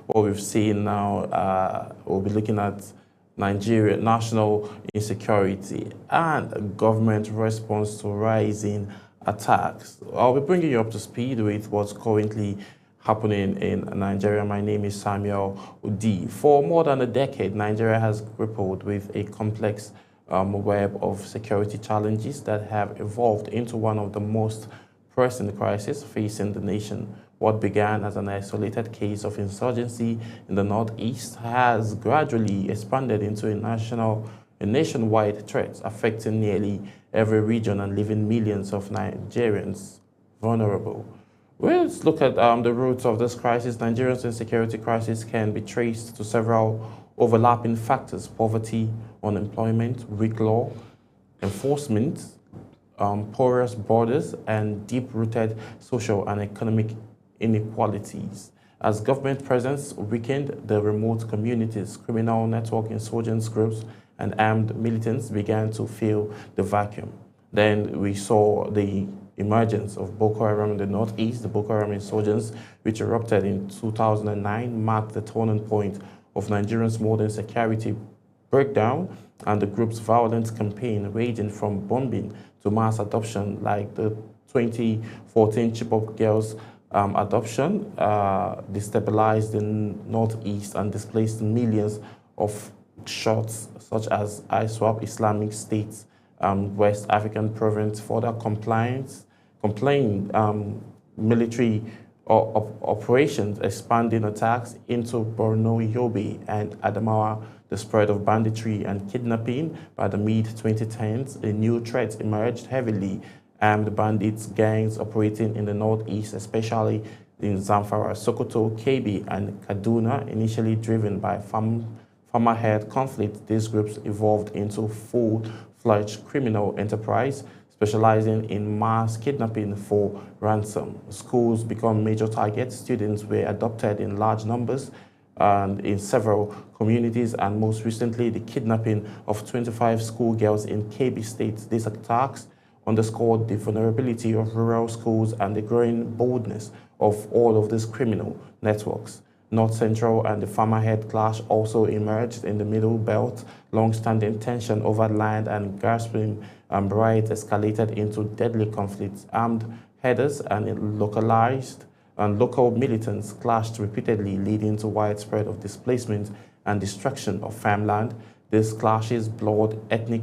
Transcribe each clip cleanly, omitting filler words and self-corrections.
what we've seen now, we'll be looking at Nigeria, national insecurity, and government response to rising attacks. I'll be bringing you up to speed with what's currently happening in Nigeria. My name is Samuel Udi. For more than a decade, Nigeria has grappled with a complex web of security challenges that have evolved into one of the most pressing crises facing the nation. What began as an isolated case of insurgency in the Northeast has gradually expanded into a nationwide threat affecting nearly every region and leaving millions of Nigerians vulnerable. Well, let's look at the roots of this crisis. Nigeria's insecurity crisis can be traced to several overlapping factors: poverty, unemployment, weak law enforcement, porous borders, and deep-rooted social and economic inequalities. As government presence weakened, the remote communities, criminal network insurgents groups, and armed militants began to fill the vacuum. Then we saw the emergence of Boko Haram in the Northeast. The Boko Haram insurgents, which erupted in 2009, marked the turning point of Nigeria's modern security breakdown, and the group's violent campaign ranging from bombing to mass adoption, like the 2014 Chibok girls adoption, destabilized the Northeast and displaced millions of shots, such as ISWAP, Islamic State, West African province. Further complained military operations, expanding attacks into Borno, Yobe, and Adamawa. The spread of banditry and kidnapping. By the mid-2010s, a new threat emerged: heavily armed bandits gangs operating in the Northeast, especially in Zamfara, Sokoto, Kebbi, and Kaduna. Initially driven by farmer-herd conflict, these groups evolved into full-fledged criminal enterprise, specializing in mass kidnapping for ransom. Schools become major targets. Students were adopted in large numbers and in several communities, and most recently, the kidnapping of 25 schoolgirls in Kebbi State. These attacks underscored the vulnerability of rural schools and the growing boldness of all of these criminal networks. North Central and the farmer-herd clash also emerged in the Middle Belt. Long-standing tension over land and grasping rights escalated into deadly conflicts. Armed herders and local militants clashed repeatedly, leading to widespread of displacement and destruction of farmland. These clashes blurred ethnic,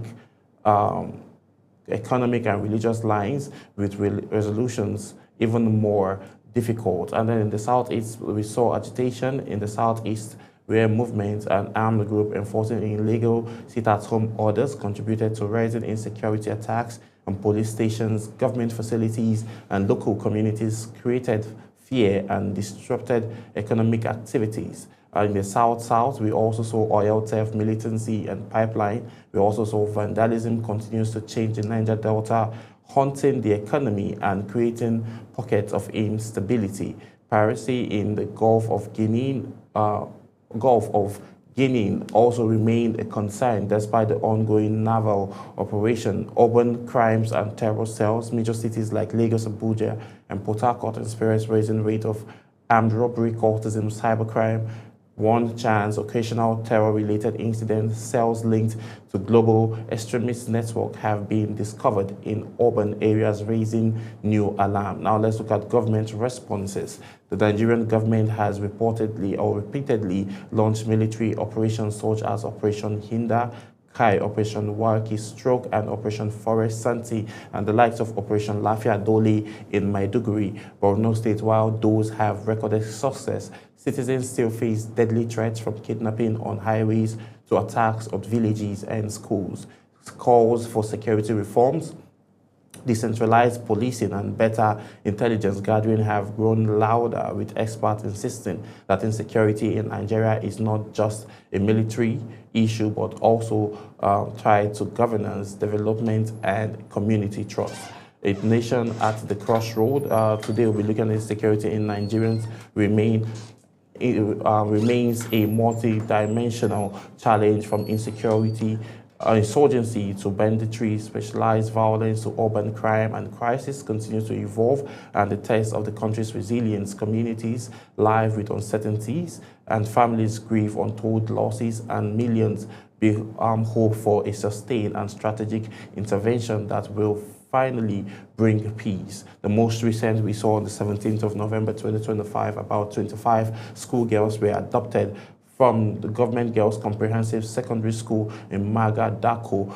economic, and religious lines, with resolutions even more difficult. And then in the Southeast, we saw agitation in the Southeast, where movements and armed group enforcing illegal sit-at-home orders contributed to rising insecurity attacks on police stations, government facilities, and local communities, created fear and disrupted economic activities. In the South, we also saw oil theft, militancy, and pipeline. We also saw vandalism continues to change in Niger Delta, haunting the economy and creating pockets of instability. Piracy in the Gulf of Guinea also remained a concern despite the ongoing naval operation. Urban crimes and terror cells, major cities like Lagos, Abuja, and Port Harcourt experienced rising rate of armed robbery, cultism, cybercrime. One chance occasional terror-related incidents, cells linked to global extremist network have been discovered in urban areas, raising new alarm. Now let's look at government responses. The Nigerian government has reportedly or repeatedly launched military operations such as Operation Hinda, Kai, Operation Warki Stroke, and Operation Forest Santi, and the likes of Operation Lafia Dole in Maiduguri, Borno State. While those have recorded success, citizens still face deadly threats from kidnapping on highways to attacks on villages and schools. Calls for security reforms, decentralized policing, and better intelligence gathering have grown louder, with experts insisting that insecurity in Nigeria is not just a military issue, but also tied to governance, development, and community trust. A nation at the crossroad. Today we'll be looking at insecurity in Nigerians remains a multi-dimensional challenge, from insecurity insurgency to banditry, specialized violence to urban crime, and crisis continue to evolve and the test of the country's resilience. Communities live with uncertainties and families grieve untold losses, and millions hope for a sustained and strategic intervention that will finally bring peace. The most recent we saw on the 17th of November 2025, about 25 schoolgirls were adopted from the Government Girls Comprehensive Secondary School in Magadako,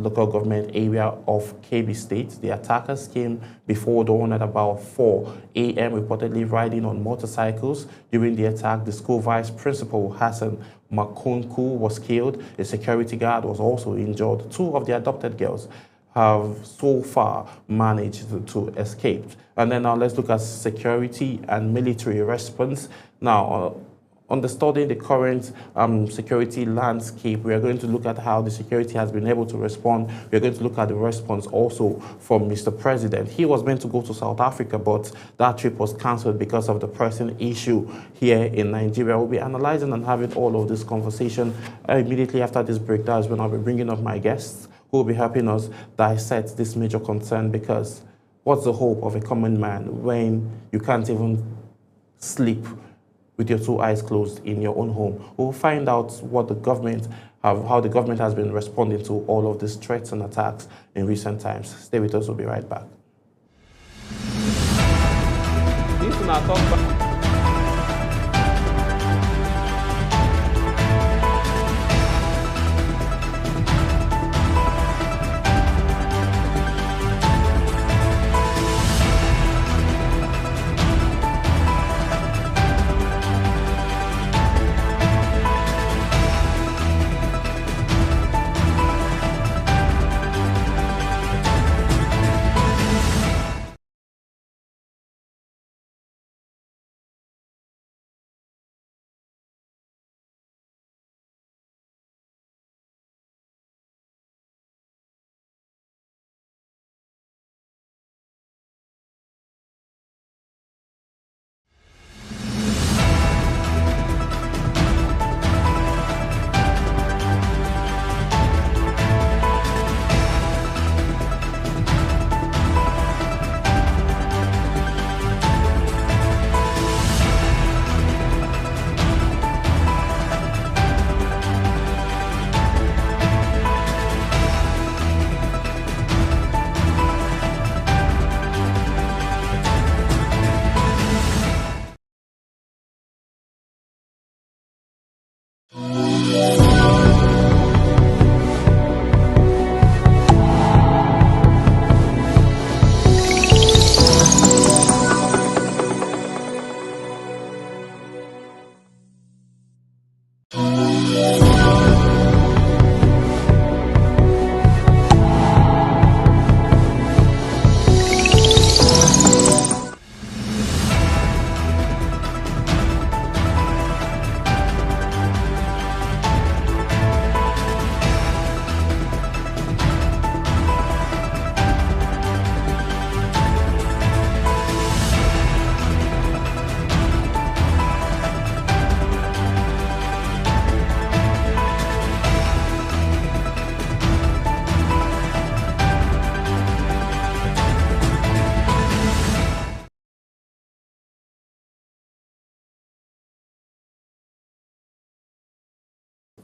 local government area of Kebbi State. The attackers came before dawn at about 4 a.m., reportedly riding on motorcycles. During the attack, the school vice principal, Hassan Makunku, was killed. A security guard was also injured. Two of the adopted girls have so far managed to escape. And then now let's look at security and military response. Now, understanding the current security landscape, we are going to look at how the security has been able to respond. We are going to look at the response also from Mr. President. He was meant to go to South Africa, but that trip was cancelled because of the pressing issue here in Nigeria. We'll be analyzing and having all of this conversation immediately after this break. That is when I'll be bringing up my guests who will be helping us dissect this major concern, because what's the hope of a common man when you can't even sleep with your two eyes closed in your own home? We'll find out what the government how the government has been responding to all of these threats and attacks in recent times. Stay with us, we'll be right back.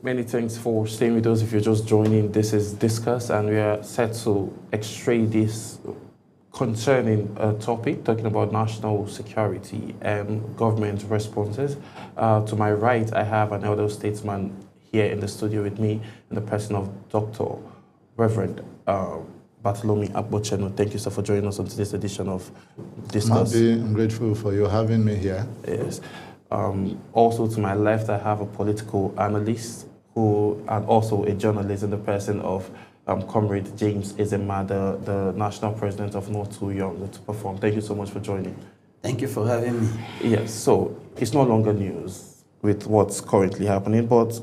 Many thanks for staying with us. If you're just joining, this is Discuss, and we are set to x-ray this concerning topic, talking about national security and government responses. To my right, I have an elder statesman here in the studio with me, in the person of Dr. Reverend Bartholomew Agbochenu. Thank you, sir, for joining us on today's edition of Discuss. I'm grateful for you having me here. Yes. Also to my left, I have a political analyst and also a journalist in the person of Comrade James Ezema, the national president of Not Too Young to Perform. Thank you so much for joining. Thank you for having me. Yes, so it's no longer news with what's currently happening, but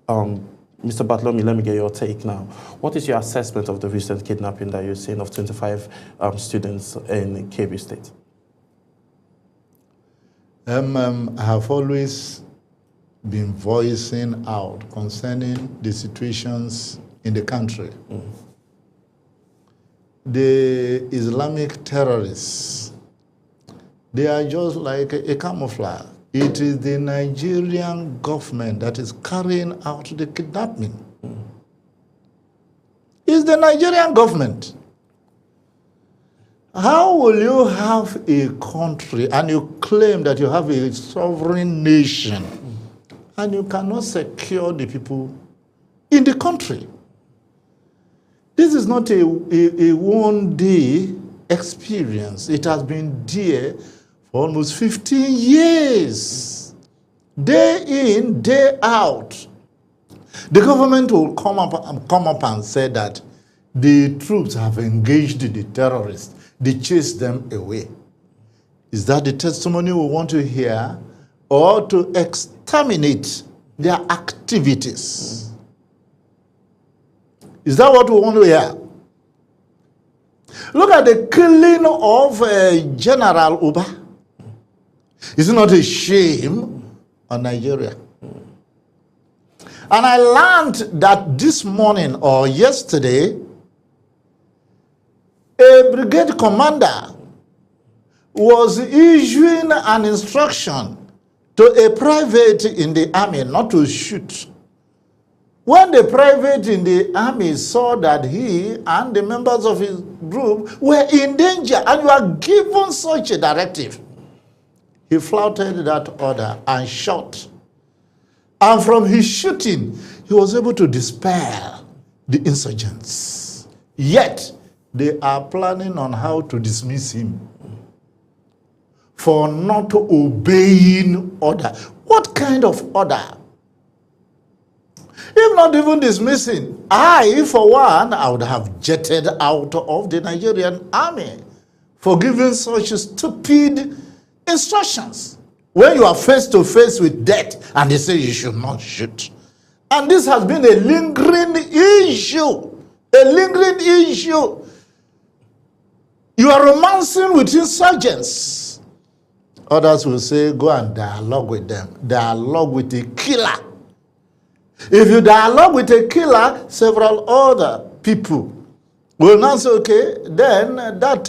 Mr. Bartholomew, let me get your take now. What is your assessment of the recent kidnapping that you're seeing of 25 students in Kebbi State? I have always been voicing out concerning the situations in the country. The Islamic terrorists, they are just like a camouflage. It is the Nigerian government that is carrying out the kidnapping. It's the Nigerian government. How will you have a country and you claim that you have a sovereign nation and you cannot secure the people in the country? This is not a one-day experience. It has been there for almost 15 years. Day in, day out. The government will come up and say that the troops have engaged the terrorists. They chase them away. Is that the testimony we want to hear, or to exterminate their activities? Is that what we want to hear? Look at the killing of General Uba. Is it not a shame on Nigeria? And I learned that this morning or yesterday, a brigade commander was issuing an instruction to a private in the army not to shoot. When the private in the army saw that he and the members of his group were in danger and you are given such a directive, he flouted that order and shot. And from his shooting, he was able to dispel the insurgents. Yet, they are planning on how to dismiss him for not obeying order. What kind of order? If not even dismissing, I, for one, I would have jetted out of the Nigerian army for giving such stupid instructions. When you are face to face with death and they say you should not shoot. And this has been a lingering issue. A lingering issue. You are romancing with insurgents. Others will say, go and dialogue with them. Dialogue with a killer. If you dialogue with a killer, several other people will now say, okay, then that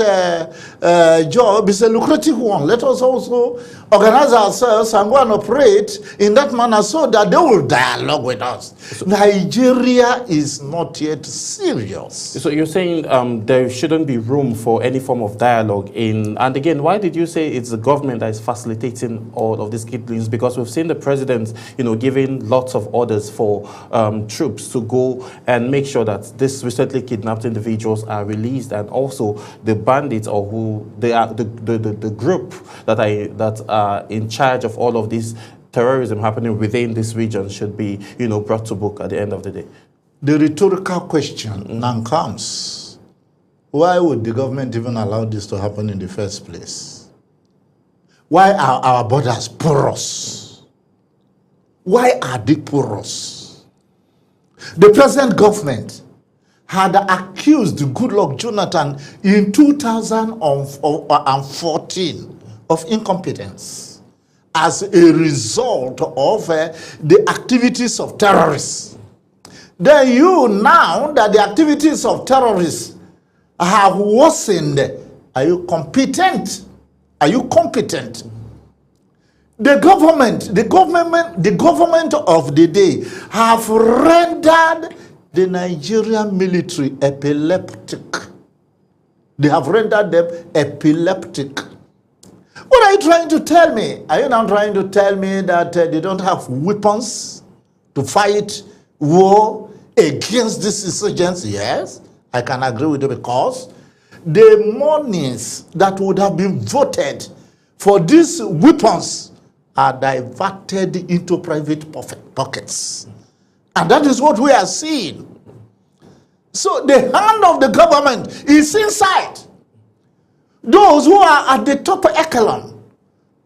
job is a lucrative one. Let us also organize ourselves and go and operate in that manner so that they will dialogue with us. So, Nigeria is not yet serious. So you're saying there shouldn't be room for any form of dialogue in, and again, why did you say it's the government that is facilitating all of these kidnappings? Because we've seen the president, giving lots of orders for troops to go and make sure that this recently kidnapped individuals are released, and also the bandits or who they are, the group that are in charge of all of this terrorism happening within this region should be, brought to book at the end of the day. The rhetorical question now comes: why would the government even allow this to happen in the first place? Why are our borders porous? Why are they porous? The present government had accused Goodluck Jonathan in 2014 of incompetence as a result of the activities of terrorists. Then you, now that the activities of terrorists have worsened, are you competent? Are you competent? The government of the day have rendered the Nigerian military epileptic. They have rendered them epileptic. What are you trying to tell me? Are you now trying to tell me that they don't have weapons to fight war against these insurgents? Yes, I can agree with you, because the monies that would have been voted for these weapons are diverted into private pockets. And that is what we are seeing. So the hand of the government is inside. Those who are at the top echelon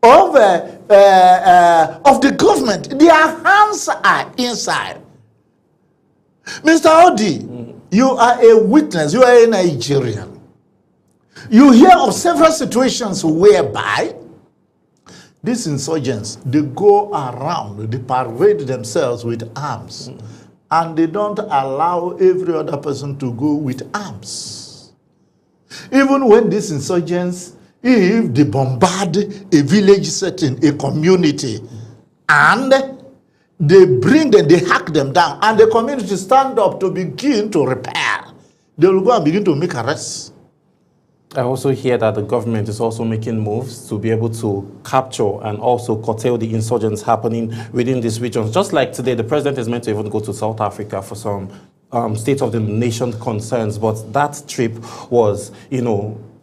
of the government, their hands are inside. Mr. Odi, you are a witness, you are a Nigerian. You hear of several situations whereby these insurgents, they go around, they parade themselves with arms and they don't allow every other person to go with arms. Even when these insurgents, if they bombard a village setting, a community, and they bring them, they hack them down, and the community stand up to begin to repair, they will go and begin to make arrests. I also hear that the government is also making moves to be able to capture and also curtail the insurgents happening within these regions. Just like today, the president is meant to even go to South Africa for some state of the nation concerns, but that trip was,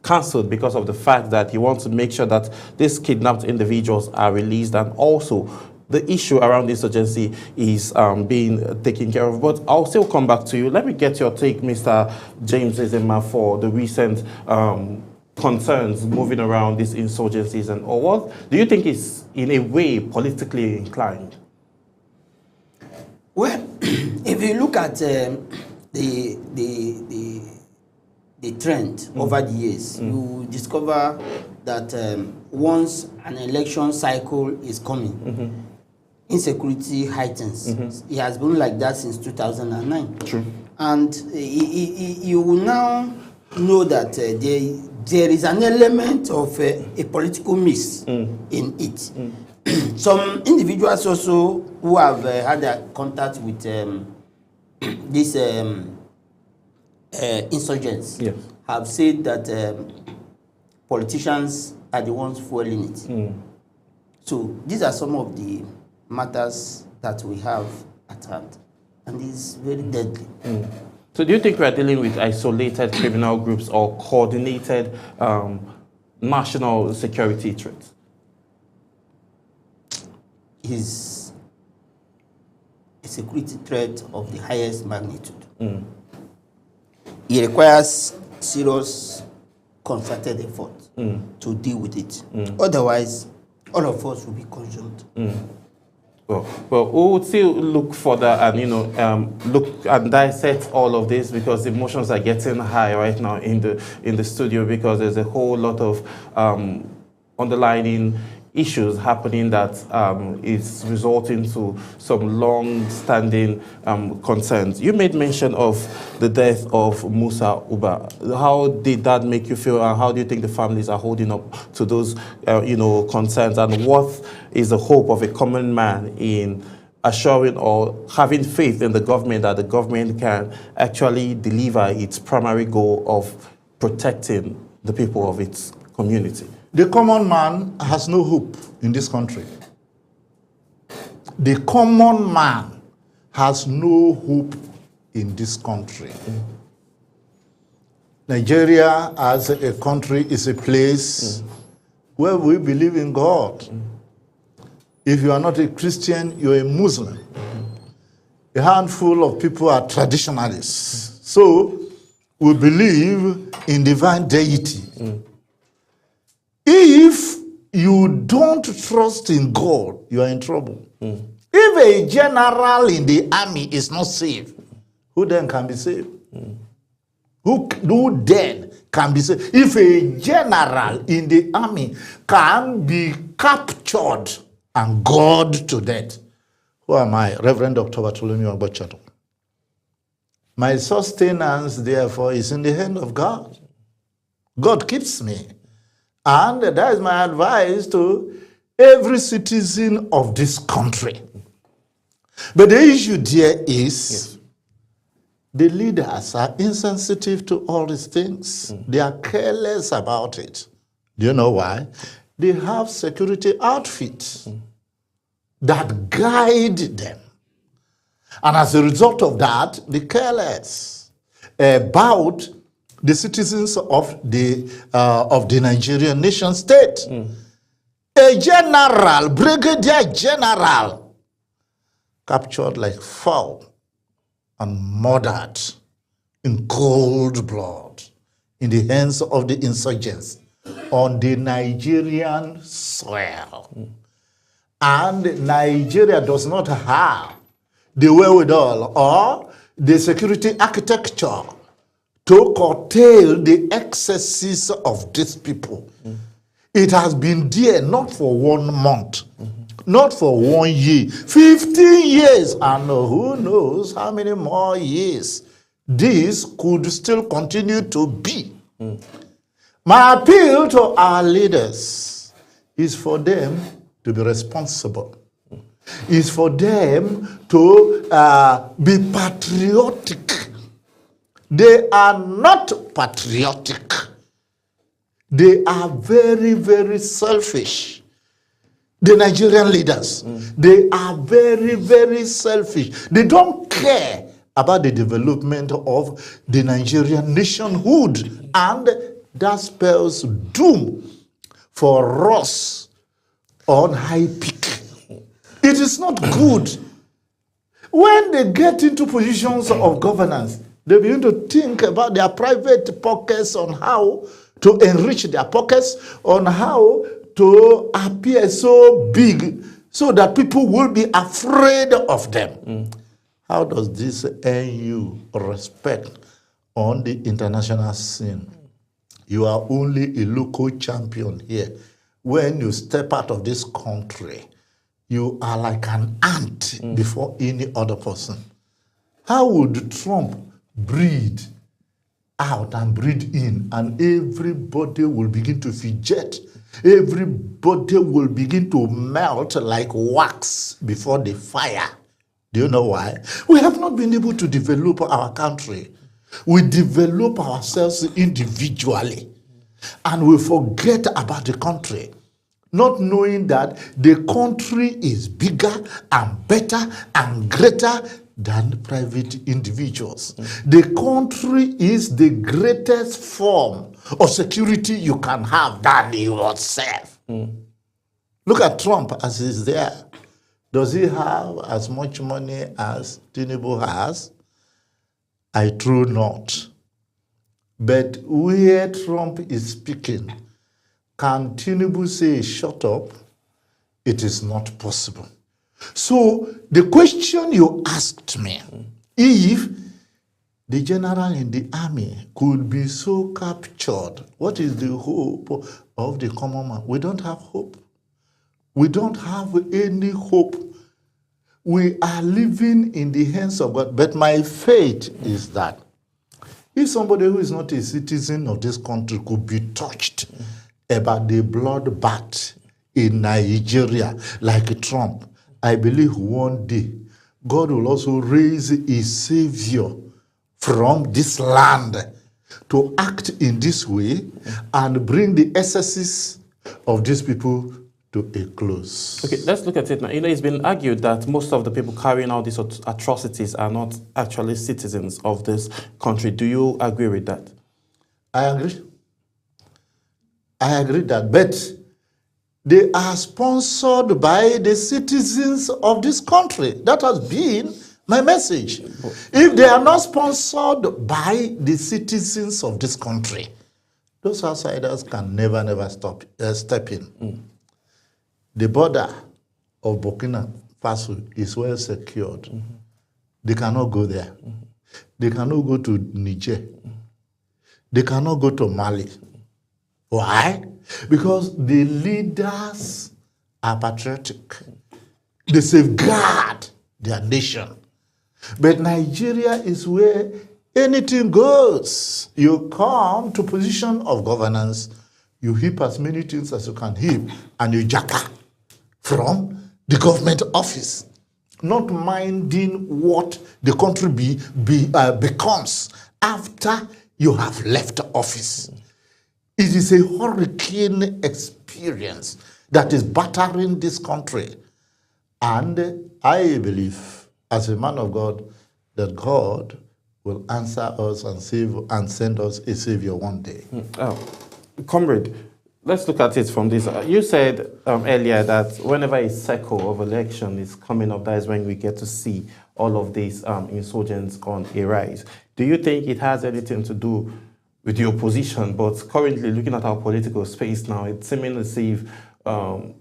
cancelled because of the fact that he wants to make sure that these kidnapped individuals are released, and also the issue around insurgency is being taken care of. But I'll still come back to you. Let me get your take, Mr. James Ezema, for the recent concerns moving around these insurgencies, and or what do you think is in a way politically inclined? Well, if you look at the trend over the years, you discover that once an election cycle is coming, insecurity heightens. It has been like that since 2009. True. And you will now know that there is an element of a political mix in it. Some individuals also who have had a contact with these insurgents have said that politicians are the ones fueling it. So these are some of the matters that we have at hand, and it's very deadly. So do you think we are dealing with isolated criminal groups or coordinated national security threats? Is a security threat of the highest magnitude. It requires serious, concerted effort to deal with it. Otherwise, all of us will be consumed. Well, we will still look further and look and dissect all of this, because emotions are getting high right now in the studio, because there's a whole lot of underlying issues happening that is resulting to some long-standing concerns. You made mention of the death of Musa Uba. How did that make you feel, and how do you think the families are holding up to those concerns, and what is the hope of a common man in assuring or having faith in the government that the government can actually deliver its primary goal of protecting the people of its community? The common man has no hope in this country. The common man has no hope in this country. Nigeria as a country is a place where we believe in God. If you are not a Christian, you're a Muslim. A handful of people are traditionalists. So we believe in divine deity. If you don't trust in God, you are in trouble. If a general in the army is not saved, who then can be saved? Who then can be saved? If a general in the army can be captured and gored to death, who am I? Reverend Dr. Bartholomew Agbochado. My sustenance, therefore, is in the hand of God. God keeps me. And that is my advice to every citizen of this country. But the issue there is the leaders are insensitive to all these things. They are careless about it. Do you know why? They have security outfits that guide them. And as a result of that, they're careless about the citizens of the Nigerian nation state. A general, brigadier general, captured like fowl and murdered in cold blood in the hands of the insurgents on the Nigerian soil. And Nigeria does not have the wherewithal or the security architecture to curtail the excesses of these people. It has been there not for 1 month, Not for 1 year, 15 years, and who knows how many more years this could still continue to be. My appeal to our leaders is for them to be responsible. Is for them to be patriotic. They are not patriotic. They are very, very selfish. The Nigerian leaders, they are very, very selfish. They don't care about the development of the Nigerian nationhood, and that spells doom for us on high peak. It is not good. When they get into positions of governance, they begin to think about their private pockets, on how to enrich their pockets, on how to appear so big so that people will be afraid of them. How does this earn you respect on the international scene? You are only a local champion here. When you step out of this country, you are like an ant before any other person. How would Trump breathe out and breathe in, and everybody will begin to fidget? Everybody will begin to melt like wax before the fire. Do you know why? We have not been able to develop our country. We develop ourselves individually, and we forget about the country, not knowing that the country is bigger and better and greater than private individuals. The country is the greatest form of security you can have than yourself. Look at Trump as he's there. Does he have as much money as Tinubu has? I true not. But where Trump is speaking, can Tinubu say, shut up? It is not possible. So the question you asked me, if the general in the army could be so captured, what is the hope of the common man? We don't have hope. We don't have any hope. We are living in the hands of God. But my faith is that if somebody who is not a citizen of this country could be touched about the bloodbath in Nigeria like Trump, I believe one day God will also raise a savior from this land to act in this way and bring the excesses of these people to a close. Okay, let's look at it now. You know, it's been argued that most of the people carrying out these atrocities are not actually citizens of this country. Do you agree with that? I agree. I agree that, but they are sponsored by the citizens of this country. That has been my message. If they are not sponsored by the citizens of this country, those outsiders can never step in. The border of Burkina Faso is well secured. They cannot go there. They cannot go to Niger. They cannot go to Mali. Why? Because the leaders are patriotic. They safeguard their nation. But Nigeria is where anything goes. You come to position of governance, you heap as many things as you can heap, and you jacka from the government office, not minding what the country becomes after you have left office. It is a hurricane experience that is battering this country. And I believe, as a man of God, that God will answer us and send us a savior one day. Comrade, let's look at it from this. You said earlier that whenever a cycle of election is coming up, that is when we get to see all of these insurgents on a rise. Do you think it has anything to do with the opposition? But currently, looking at our political space now, it's seeming as if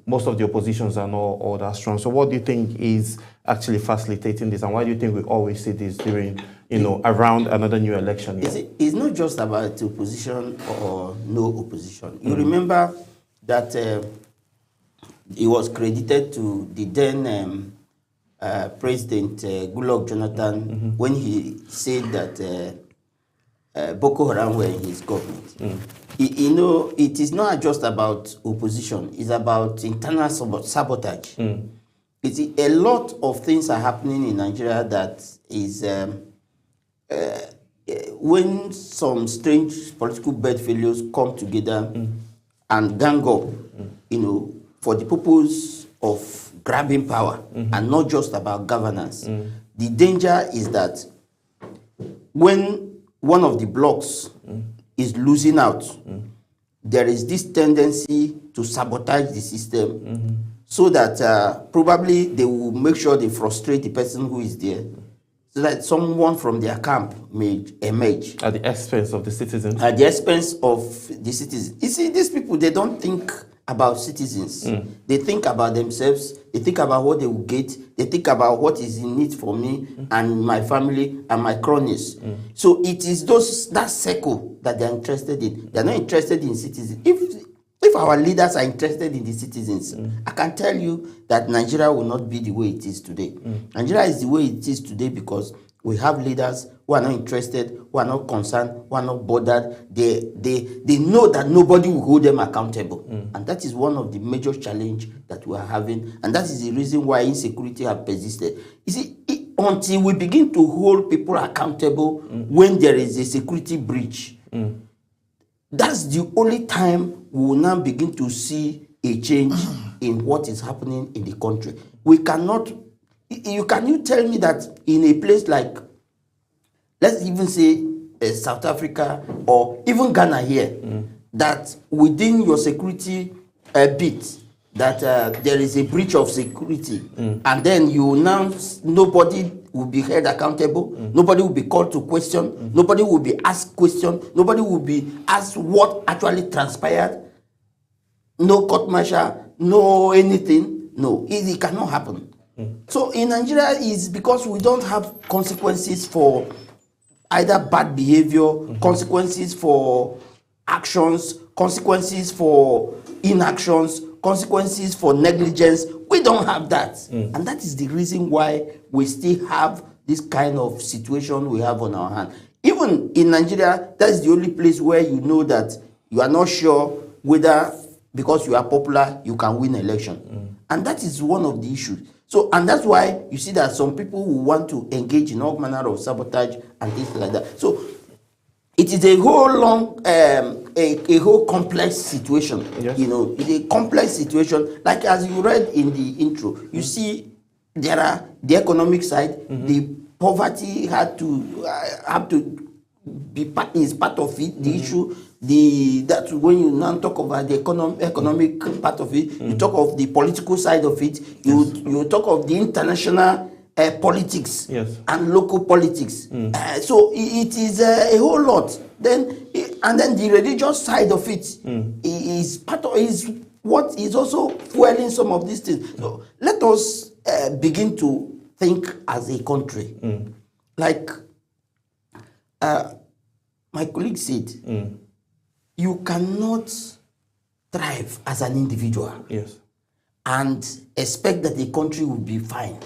most of the oppositions are not all that strong. So what do you think is actually facilitating this? And why do you think we always see this during, around another new election year? It's not just about opposition or no opposition. You remember that it was credited to the then President Goodluck Jonathan when he said that Boko Haram were in his government. You know, it is not just about opposition, it's about internal sabotage. It's a lot of things are happening in Nigeria that is when some strange political bedfellows come together and gang up, you know, for the purpose of grabbing power and not just about governance. The danger is that when one of the blocks is losing out, there is this tendency to sabotage the system so that probably they will make sure they frustrate the person who is there, so that someone from their camp may emerge. At the expense of the citizens. At the expense of the citizens. You see, these people, they don't think about citizens. They think about themselves. They think about what they will get. They think about what is in it for me and my family and my cronies. So it is that circle that they're interested in. They're not interested in citizens. If our leaders are interested in the citizens, I can tell you that Nigeria will not be the way it is today. Nigeria is the way it is today because we have leaders who are not interested, who are not concerned, who are not bothered. They know that nobody will hold them accountable. And that is one of the major challenges that we are having. And that is the reason why insecurity has persisted. You see, until we begin to hold people accountable when there is a security breach, that's the only time we will now begin to see a change in what is happening in the country. We cannot, can you tell me that in a place like, let's even say South Africa or even Ghana here, that within your security bit, that there is a breach of security, and then you announce nobody will be held accountable, nobody will be called to question, nobody will be asked questions, nobody will be asked what actually transpired, no court martial, no anything, no, it cannot happen. So in Nigeria, it's because we don't have consequences for either bad behavior, consequences for actions, consequences for inactions, consequences for negligence. We don't have that. And that is the reason why we still have this kind of situation we have on our hand. Even in Nigeria, that's the only place where you know that you are not sure whether because you are popular, you can win election. And that is one of the issues. So, and that's why you see that some people who want to engage in all manner of sabotage and things like that. So, it is a whole long, a whole complex situation. Yes. You know, it's a complex situation. Like as you read in the intro, you see there are the economic side, the poverty had to have to be part, is part of it. The issue, that when you now talk about the economic part of it, you talk of the political side of it. You talk of the international politics and local politics. So it is a whole lot. Then and then the religious side of it is part of what is also fueling some of these things. So let us begin to think as a country. Like my colleague said, you cannot thrive as an individual and expect that the country will be fine.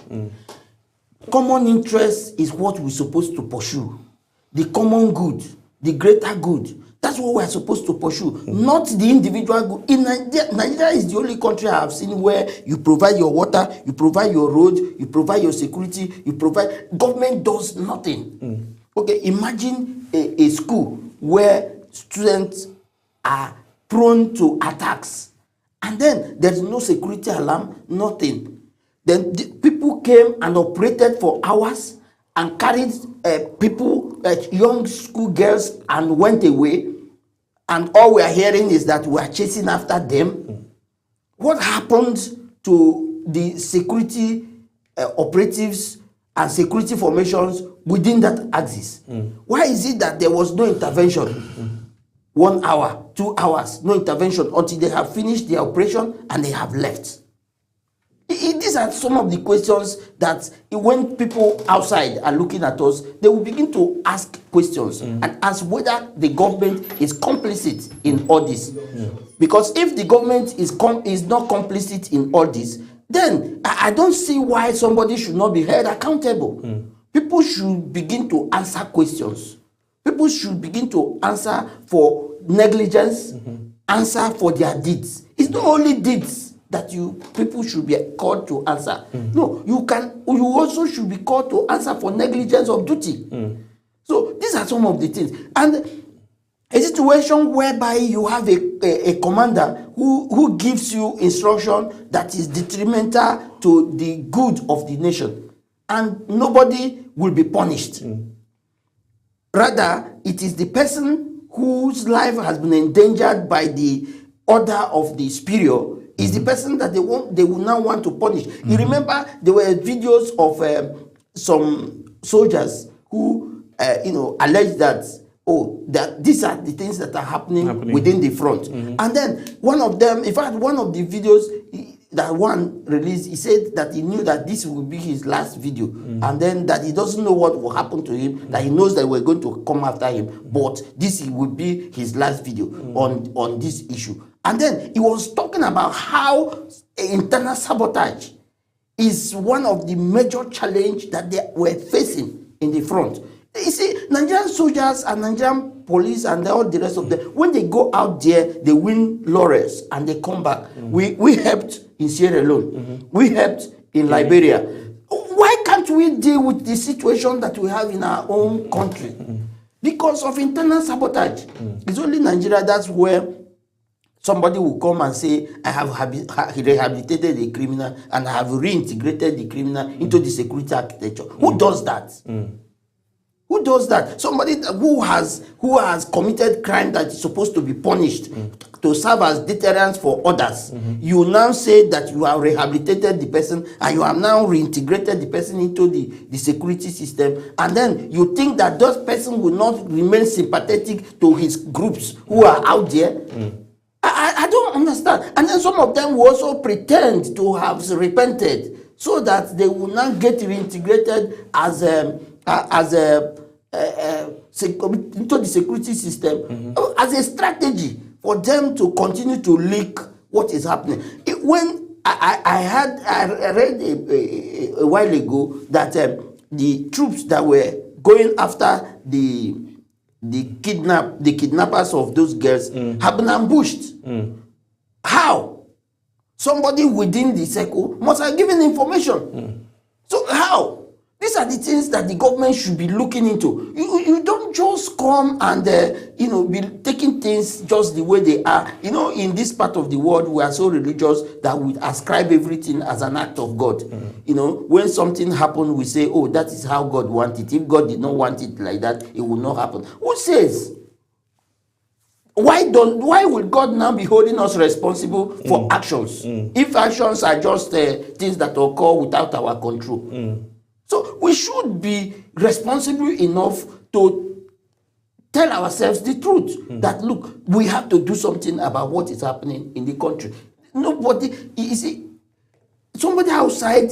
Common interest is what we're supposed to pursue. The common good, the greater good. That's what we're supposed to pursue, not the individual good. In Nigeria is the only country I have seen where you provide your water, you provide your road, you provide your security, you provide. Government does nothing. Okay, imagine a school where students are prone to attacks, and then there's no security alarm, nothing. Then the people came and operated for hours and carried people, young school girls, and went away. And all we are hearing is that we are chasing after them. What happened to the security operatives and security formations within that axis? Why is it that there was no intervention? 1 hour, 2 hours, no intervention until they have finished their operation and they have left. These are some of the questions that when people outside are looking at us, they will begin to ask questions and ask whether the government is complicit in all this. Because if the government is not complicit in all this, then I don't see why somebody should not be held accountable. People should begin to answer questions. People should begin to answer for negligence, answer for their deeds. It's not only deeds that people should be called to answer. No, you also should be called to answer for negligence of duty. So these are some of the things. And a situation whereby you have a commander who gives you instruction that is detrimental to the good of the nation, and nobody will be punished. Rather, it is the person whose life has been endangered by the order of the superior is the person that they will now want to punish. You remember there were videos of some soldiers who alleged that that these are the things that are happening within the front. And then one of them, in fact, one of the videos that one released, he said that he knew that this will be his last video, and then that he doesn't know what will happen to him, that he knows that we're going to come after him, but this will be his last video on this issue. And then he was talking about how internal sabotage is one of the major challenges that they were facing in the front. You see, Nigerian soldiers and Nigerian police and all the rest of them, when they go out there, they win laurels and they come back. We helped in Sierra Leone. We helped in Liberia. Why can't we deal with the situation that we have in our own country? Because of internal sabotage. It's only Nigeria that's where somebody will come and say, I have rehabilitated a criminal and I have reintegrated the criminal into the security architecture. Who does that? Who does that? Somebody who has committed crime that is supposed to be punished to serve as deterrence for others. You now say that you have rehabilitated the person and you have now reintegrated the person into the security system, and then you think that those person will not remain sympathetic to his groups who are out there. I don't understand. And then some of them will also pretend to have repented so that they will not get reintegrated into the security system as a strategy for them to continue to leak what is happening. When I read a while ago that the troops that were going after the kidnappers of those girls have been ambushed. How? Somebody within the circle must have given information. So how? These are the things that the government should be looking into. You don't just come and be taking things just the way they are. In this part of the world, we are so religious that we ascribe everything as an act of God. When something happens, we say, oh, that is how God wants it. If God did not want it like that, it will not happen. Who says? Why will God now be holding us responsible for actions? If actions are just things that occur without our control. So we should be responsible enough to tell ourselves the truth. That look, we have to do something about what is happening in the country. Nobody, you see, somebody outside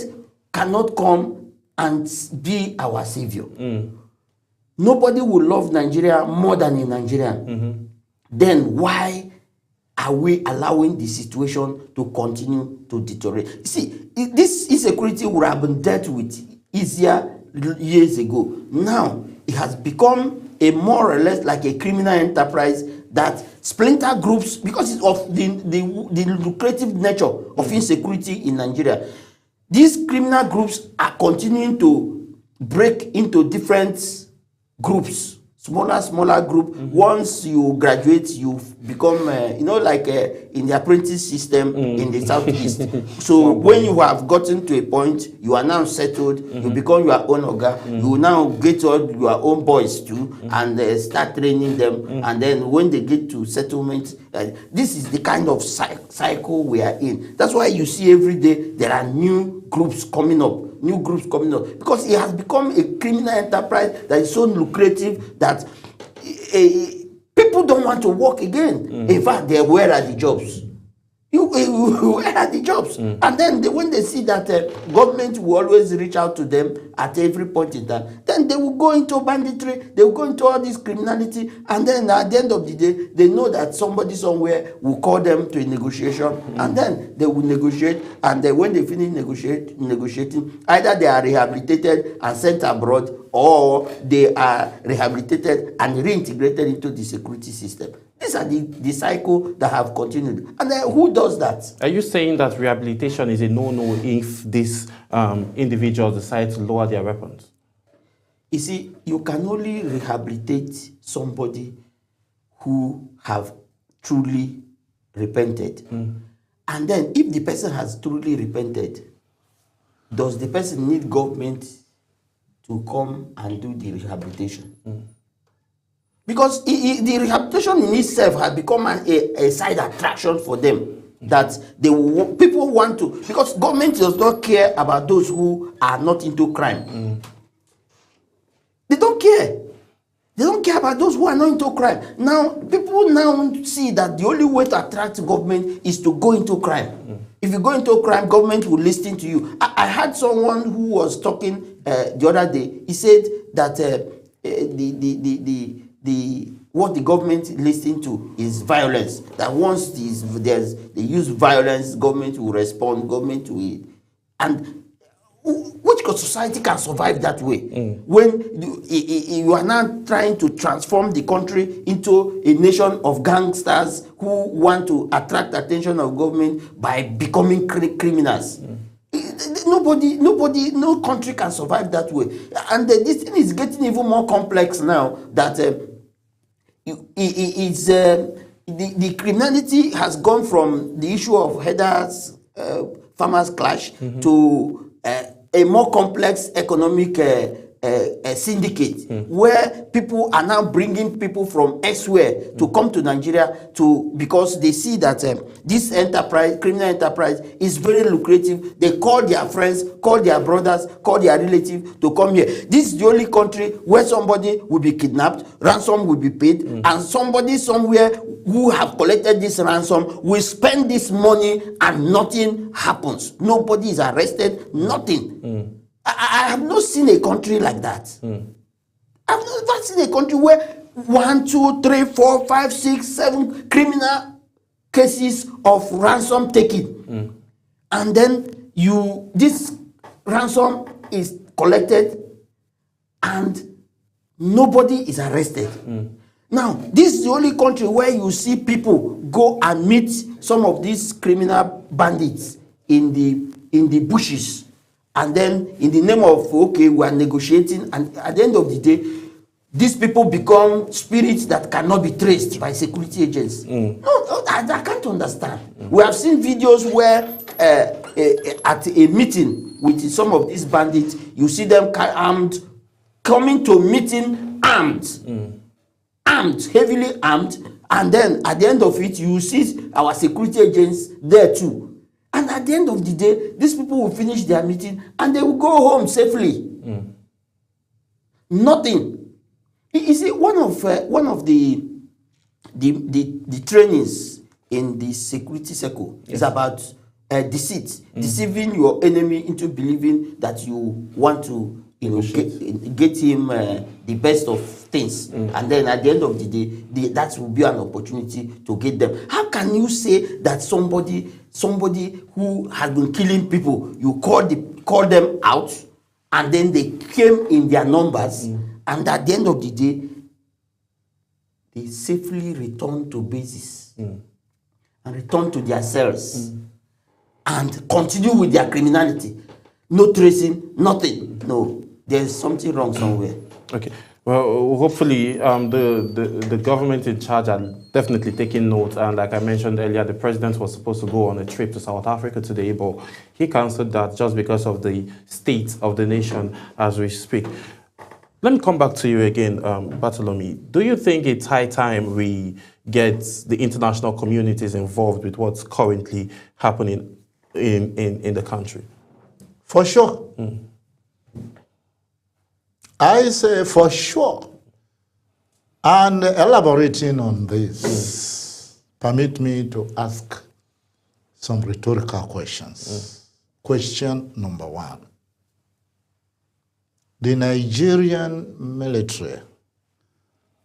cannot come and be our savior. Nobody will love Nigeria more than a Nigerian. Then why are we allowing the situation to continue to deteriorate? You see, this insecurity would have been dealt with easier years ago. Now it has become a more or less like a criminal enterprise that splinter groups, because of the lucrative nature of insecurity in Nigeria. These criminal groups are continuing to break into different groups, smaller group. Once you graduate, you become like in the apprentice system in the southeast. So when you have gotten to a point, you are now settled, you become your own oga, you now get all your own boys too, and start training them, and then when they get to settlement, this is the kind of cycle we are in. That's why you see every day there are new groups coming up, because it has become a criminal enterprise that is so lucrative that people don't want to work again. In fact, where are the jobs? you enter the jobs. And then when they see that government will always reach out to them at every point in time, then they will go into banditry, they will go into all this criminality, and then at the end of the day, they know that somebody somewhere will call them to a negotiation, and then they will negotiate, and then when they finish negotiating, either they are rehabilitated and sent abroad, or they are rehabilitated and reintegrated into the security system. These are the cycle that have continued. And then who does that? Are you saying that rehabilitation is a no-no if these individuals decide to lower their weapons? You see, you can only rehabilitate somebody who have truly repented. And then if the person has truly repented, does the person need government to come and do the rehabilitation? Because the rehabilitation in itself has become a side attraction for them, that people want to, because government does not care about those who are not into crime. They don't care. They don't care about those who are not into crime. Now, people now see that the only way to attract government is to go into crime. If you go into crime, government will listen to you. I had someone who was talking the other day. He said that what the government listens to is violence. That once they use violence, government will respond, government will. And which society can survive that way? When you are now trying to transform the country into a nation of gangsters who want to attract attention of government by becoming criminals. No country can survive that way. And this thing is getting even more complex now that the criminality has gone from the issue of headers, farmers clash, to a more complex economic syndicate, where people are now bringing people from elsewhere to come to Nigeria because they see that this criminal enterprise is very lucrative. They call their friends, call their brothers, call their relatives to come here. This is the only country where somebody will be kidnapped, ransom will be paid, and somebody somewhere who have collected this ransom will spend this money and nothing happens. Nobody is arrested, nothing. I have not seen a country like that. I've never seen a country where 1, 2, 3, 4, 5, 6, 7 criminal cases of ransom taking. And then this ransom is collected and nobody is arrested. Now, this is the only country where you see people go and meet some of these criminal bandits in the bushes. And then in the name of, okay, we are negotiating, and at the end of the day, these people become spirits that cannot be traced by security agents. No, I can't understand. We have seen videos where at a meeting with some of these bandits, you see them armed, coming to meeting armed, heavily armed, and then at the end of it, you see our security agents there too. And at the end of the day, these people will finish their meeting and they will go home safely. Nothing. You see, one of the trainings in the security circle is about deceit, deceiving your enemy into believing that you want to get him the best of things, and then at the end of the day, that will be an opportunity to get them. How can you say that somebody who has been killing people, you call them out, and then they came in their numbers, and at the end of the day, they safely return to bases and return to their cells and continue with their criminality? No tracing, nothing. No, there's something wrong somewhere. Okay. Well, hopefully the government in charge are definitely taking note. And like I mentioned earlier, the president was supposed to go on a trip to South Africa today, but he cancelled that just because of the state of the nation as we speak. Let me come back to you again, Bartholomew. Do you think it's high time we get the international communities involved with what's currently happening in the country? For sure. I say for sure. And elaborating on this, permit me to ask some rhetorical questions. Question number one. The Nigerian military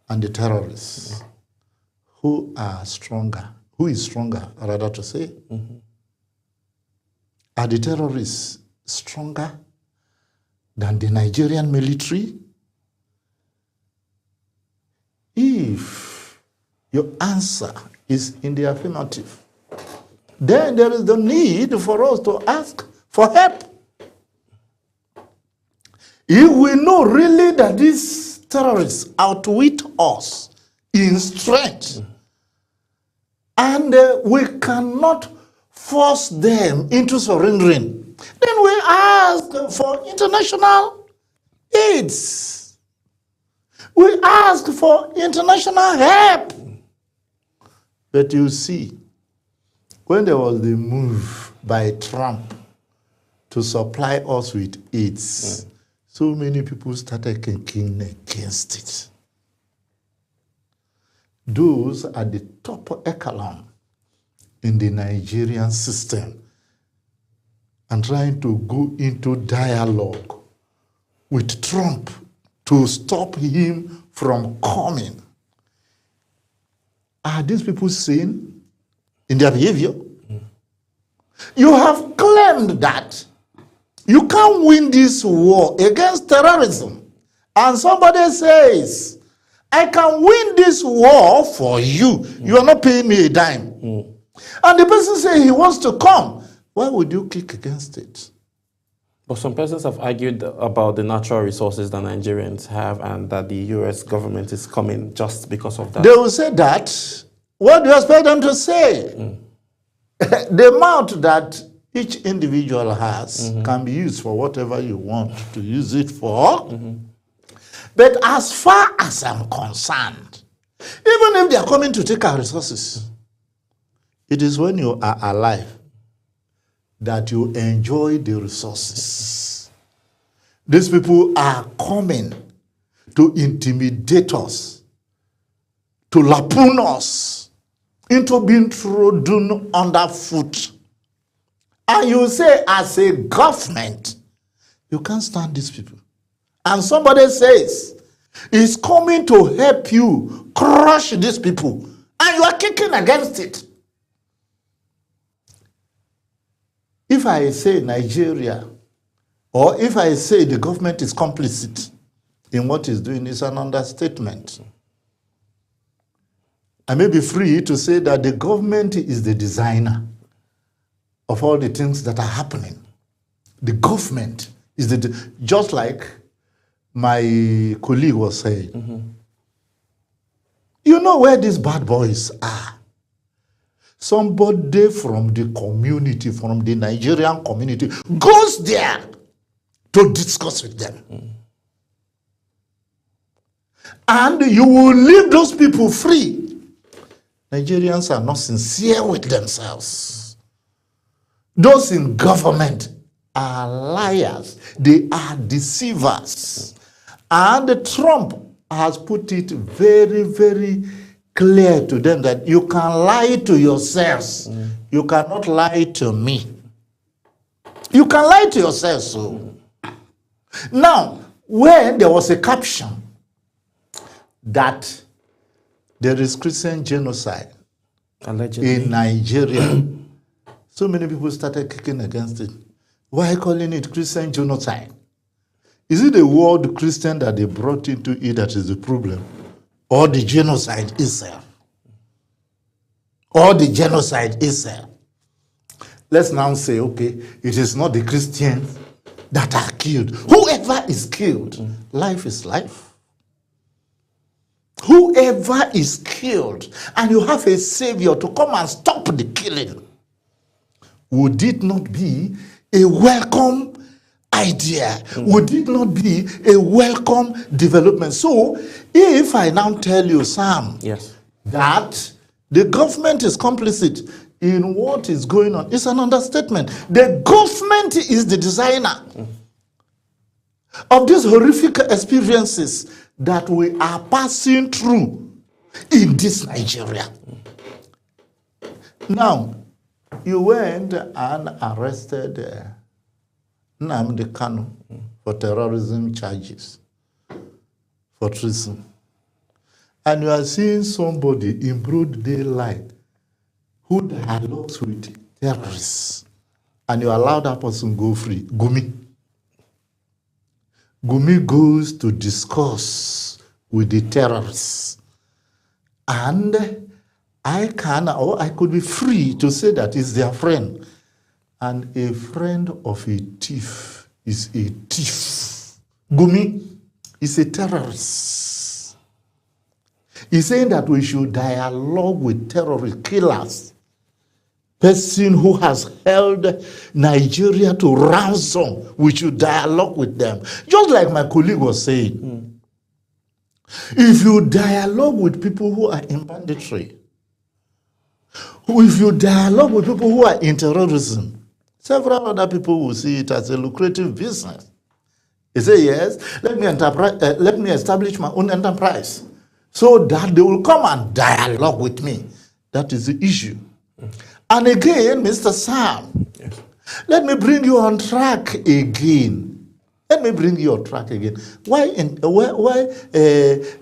and the terrorists, who is stronger, rather to say? Are the terrorists stronger than the Nigerian military? If your answer is in the affirmative, then there is the need for us to ask for help. If we know really that these terrorists outwit us in strength, and we cannot force them into surrendering, then we ask for international aids. We ask for international help. But you see, when there was the move by Trump to supply us with aids, so many people started kicking against it. Those at the top echelon in the Nigerian system and trying to go into dialogue with Trump to stop him from coming. Are these people sane in their behavior? You have claimed that you can't win this war against terrorism. And somebody says, I can win this war for you. You are not paying me a dime. And the person says he wants to come. Why would you kick against it? But some persons have argued about the natural resources that Nigerians have and that the US government is coming just because of that. They will say that. What do you expect them to say? The amount that each individual has can be used for whatever you want to use it for. But as far as I'm concerned, even if they are coming to take our resources, it is when you are alive that you enjoy the resources. These people are coming to intimidate us, to lapoon us into being trodden underfoot. And you say, as a government, you can't stand these people. And somebody says, he's coming to help you crush these people, and you are kicking against it. If I say Nigeria, or if I say the government is complicit in what it's doing, it's an understatement. I may be free to say that the government is the designer of all the things that are happening. The government is just like my colleague was saying. You know where these bad boys are? Somebody from the community, from the Nigerian community, goes there to discuss with them. And you will leave those people free. Nigerians are not sincere with themselves. Those in government are liars. They are deceivers. And Trump has put it very, very clear to them that you can lie to yourselves. You cannot lie to me. You can lie to yourselves. So. Now, when there was a caption that there is Christian genocide allegedly in Nigeria, so many people started kicking against it. Why calling it Christian genocide? Is it the word Christian that they brought into it that is the problem? Or the genocide itself? Or the genocide itself? Let's now say, okay, it is not the Christians that are killed. Whoever is killed, life is life. Whoever is killed, and you have a savior to come and stop the killing, would it not be a welcome idea? Would it not be a welcome development? So, if I now tell you, Sam, that the government is complicit in what is going on, it's an understatement. The government is the designer of these horrific experiences that we are passing through in this Nigeria. Now, You went and arrested Nnamdi Kanu for terrorism charges, for treason. And you are seeing somebody in broad daylight who dialogues with terrorists, and you allow that person go free. Gumi goes to discuss with the terrorists. And I could be free to say that he's their friend. And a friend of a thief is a thief. Gumi is a terrorist. He's saying that we should dialogue with terrorist killers. Person who has held Nigeria to ransom, we should dialogue with them. Just like my colleague was saying. If you dialogue with people who are in banditry, if you dialogue with people who are in terrorism, several other people will see it as a lucrative business. They say, yes, let me establish my own enterprise so that they will come and dialogue with me. That is the issue. And again, Mr. Sam, yes, let me bring you on track again. Let me bring you on track again. Why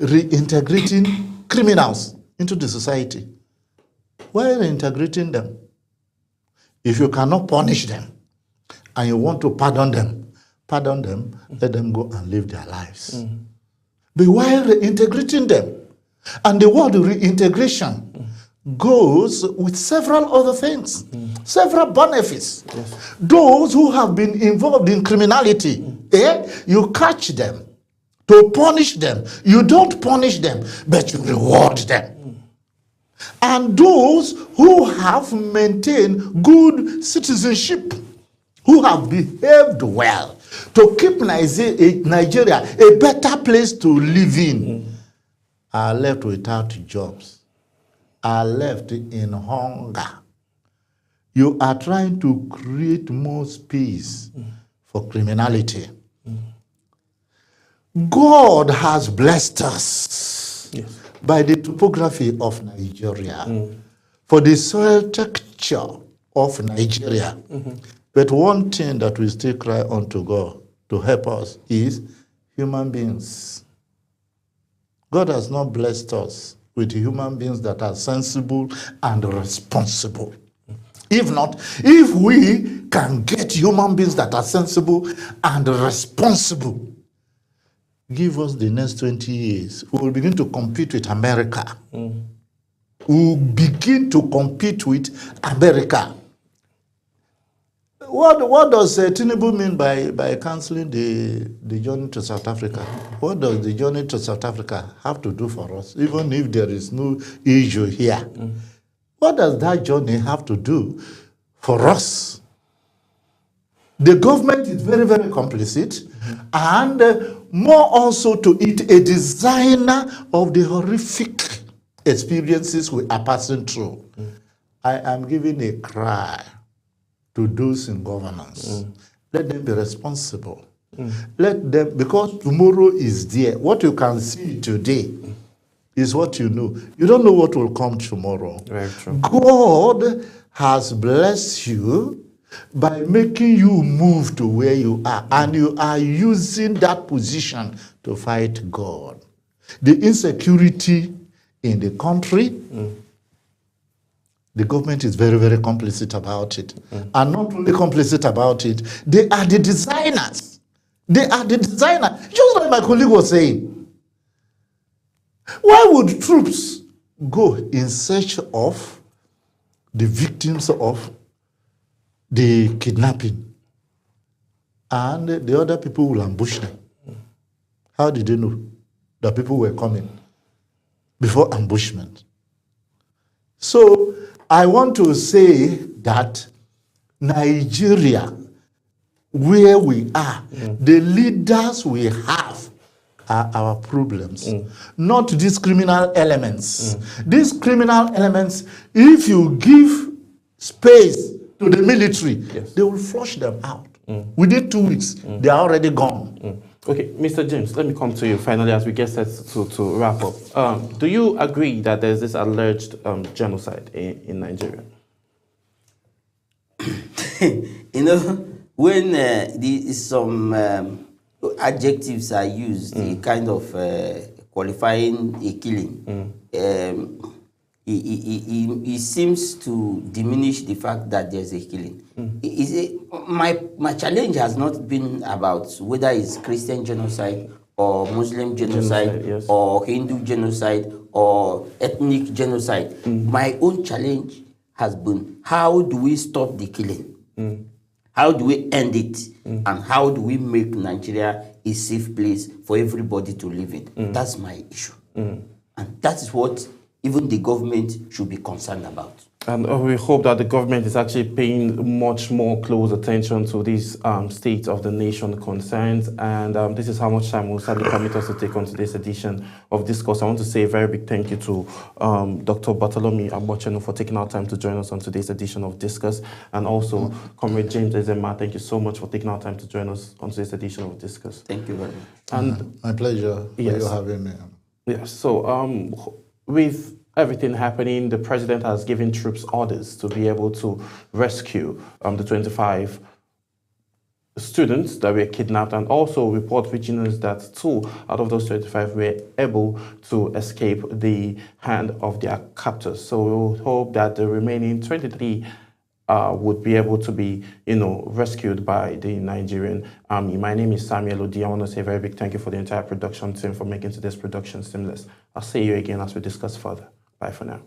reintegrating criminals into the society? Why reintegrating them? If you cannot punish them and you want to pardon them, let them go and live their lives. But why reintegrating them? And the word reintegration goes with several other things, several benefits. Yes. Those who have been involved in criminality, you catch them to punish them. You don't punish them, but you reward them. And those who have maintained good citizenship, who have behaved well to keep Nigeria a better place to live in, are left without jobs, are left in hunger. You are trying to create more space for criminality. God has blessed us, yes, by the topography of Nigeria, for the soil texture of Nigeria. But one thing that we still cry unto God to help us is human beings. God has not blessed us with human beings that are sensible and responsible. If not, if we can get human beings that are sensible and responsible, give us the next 20 years, we will begin to compete with America. We will begin to compete with America. What does Tinubu mean by cancelling the journey to South Africa? What does the journey to South Africa have to do for us, even if there is no issue here? What does that journey have to do for us? The government is very, very complicit, and more also to it, a designer of the horrific experiences we are passing through. I am giving a cry to those in governance. Let them be responsible. Let them, because tomorrow is there. What you can see today is what you know. You don't know what will come tomorrow. Very true. God has blessed you by making you move to where you are, and you are using that position to fight God. The insecurity in the country, the government is very, very complicit about it. And not only complicit about it, they are the designers. They are the designers. Just like my colleague was saying. Why would troops go in search of the victims of the kidnapping, and the other people will ambush them? How did they know that people were coming before ambushment? So I want to say that Nigeria, where we are, the leaders we have are our problems, not these criminal elements. These criminal elements, if you give space to the military, they will flush them out. Within 2 weeks, they are already gone. Okay, Mr. James, let me come to you finally as we get set to wrap up. Do you agree that there's this alleged genocide in Nigeria? you know, when some adjectives are used, kind of qualifying a killing, it seems to diminish the fact that there's a killing. My challenge has not been about whether it's Christian genocide or Muslim genocide, yes. or Hindu genocide or ethnic genocide. My own challenge has been, how do we stop the killing? How do we end it? And how do we make Nigeria a safe place for everybody to live in? That's my issue. And that is what even the government should be concerned about. And we hope that the government is actually paying much more close attention to these state of the nation concerns. And this is how much time will sadly permit us to take on today's edition of Discourse. I want to say a very big thank you to Dr. Bartholomew Abochenu for taking our time to join us on today's edition of Discuss. And also, Comrade James Ezema, thank you so much for taking our time to join us on today's edition of Discuss. Thank you very much. And my pleasure for you having me. Yes, so with everything happening, the president has given troops orders to be able to rescue the 25 students that were kidnapped, and also report reaching us that 2 out of those 25 were able to escape the hand of their captors. So we hope that the remaining 23 would be able to be, rescued by the Nigerian army. My name is Samuel Odi. I want to say a very big thank you for the entire production team for making today's production seamless. I'll see you again as we discuss further. Bye for now.